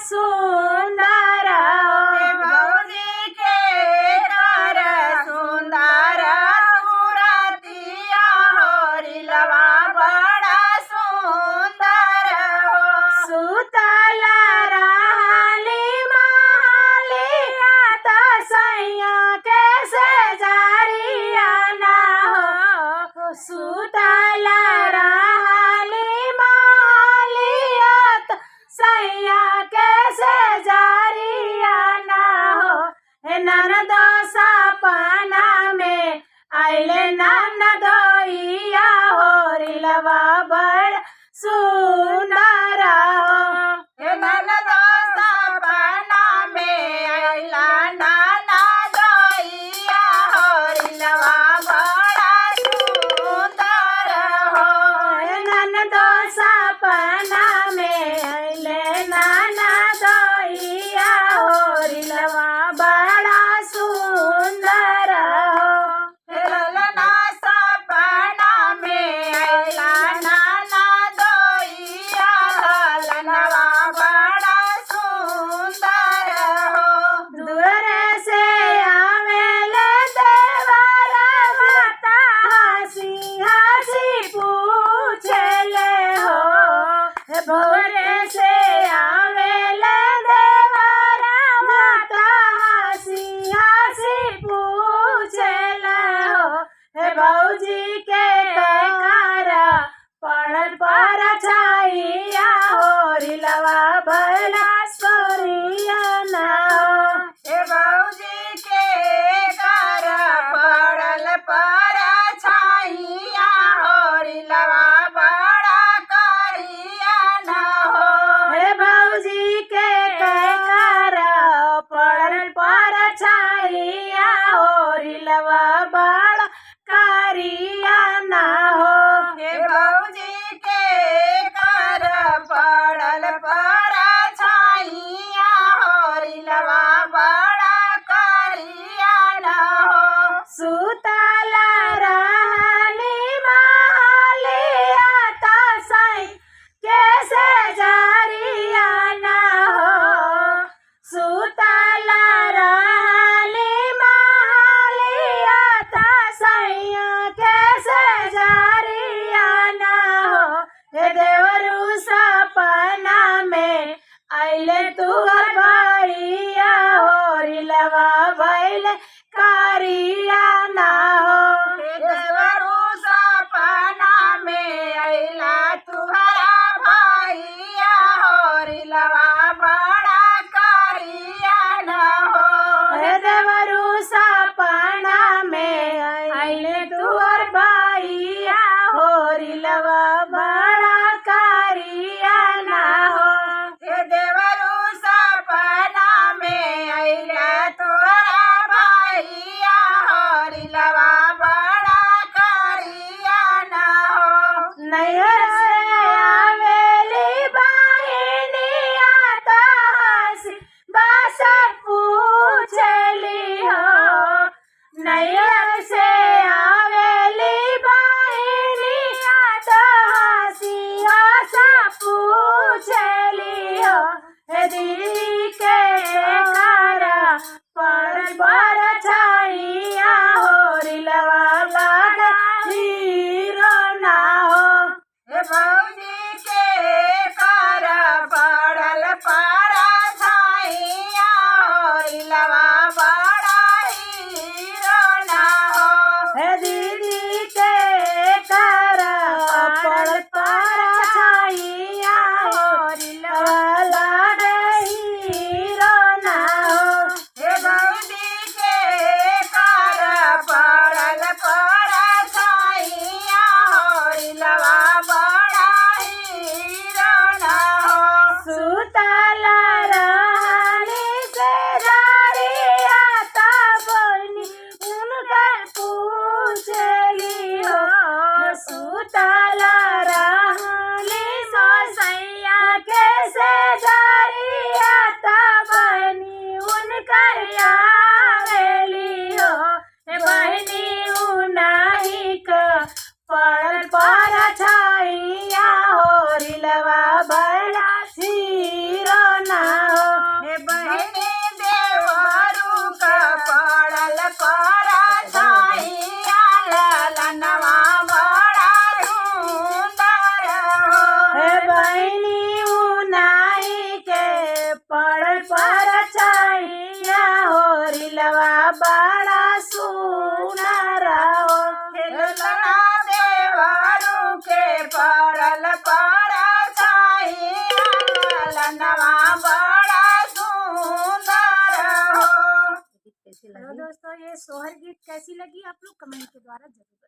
सुंदर भौजी के कर सुंदर सूरतिया होरिलवा बड़ा सुंदर हो सुतल रहली महलिया त सैया कैसे जरिया ना हो सुतल रहली महलिया त सैया कैसे जरिया ना हो हे ननद सपना में आइले ननदोइया होरिलवा बड़ सुंदर हो हे ननद सपना में अइला नाना दोइया होरिलवा बड़ा सुंदर हो हे ननदो सपना में अइले ननदोइया होरिलवा बड़ा सुंदर हो हे ललना सपना में अइला नाना दोइया ललनवा बड़ा सुंदर हो दूर से आवेले देवरा माता हंसी हंसी पूछले हो हे भोर से आवेले देवरा माता हंसी हंसी पूछले हो हे भौजी के कर पड़ल पर छाइया होरिलवा भला सोरिया ना हो हे भौजी के कर पड़ल पर छाइया होरिलवा बड़ा करिया न हो हे भौजी के कर पड़ल पर छाइया होरिलवा बड़ा करिया ना हो हे भौजी के कर पड़ल पर छाइया होरिलवा बड़ा करिया न हो सुतल रहली महलिया त सै कैसे जरिया ना हो सुतल रहली महलिया त सैया कैसे जरिया ना हो हे देवरू सपना में आइले तुहर भैया होरिलवा भैले करिया ना हो हे देवरू सपना में अइला तुहरा भैया होरिलवा बड़ा करिया न हो हे देवरू सपना में आइले तुहर भैया होरिलवा बड़ा करिया ना हो हे देवरू सपना में अइला तुहरा भैया होरिलवा बड़ा करिया न हो नैहर से आवेली बहिनिया त हंसी बस पूछली हो नैहर से आवेली बहिनिया त हंसी हंस पूछली हो हे दीदी के कर पड़ल पर छाइया होरिलवा बड़ा हीरो ना हो हे भौजी के कर पड़ल पर छाइया होरिलवा बड़ा हीरो न हो हे दीदी के कर पड़ल पर छाइया होरिलवा बड़ा हीरो ना हो हे भौजी के कर पड़ल पर छाइया होरिलवा बड़ा हीरो न हो सुतल रहली से जरिया त बनी उनकर पूछली हो सुतल रहली सो सैया कैसे जरिया त बनी उनकर आवेली हो हे बहनी उनाही क पड़ल पर छाइया होरिलवा बड़ा हीरो ना हो बड़ा सुनर हो ललना देवरू के परल परछाइया ललनवा बड़ा सुंदर हो। हेलो दोस्तों, ये सोहर गीत कैसी लगी आप लोग कमेंट के द्वारा जरूर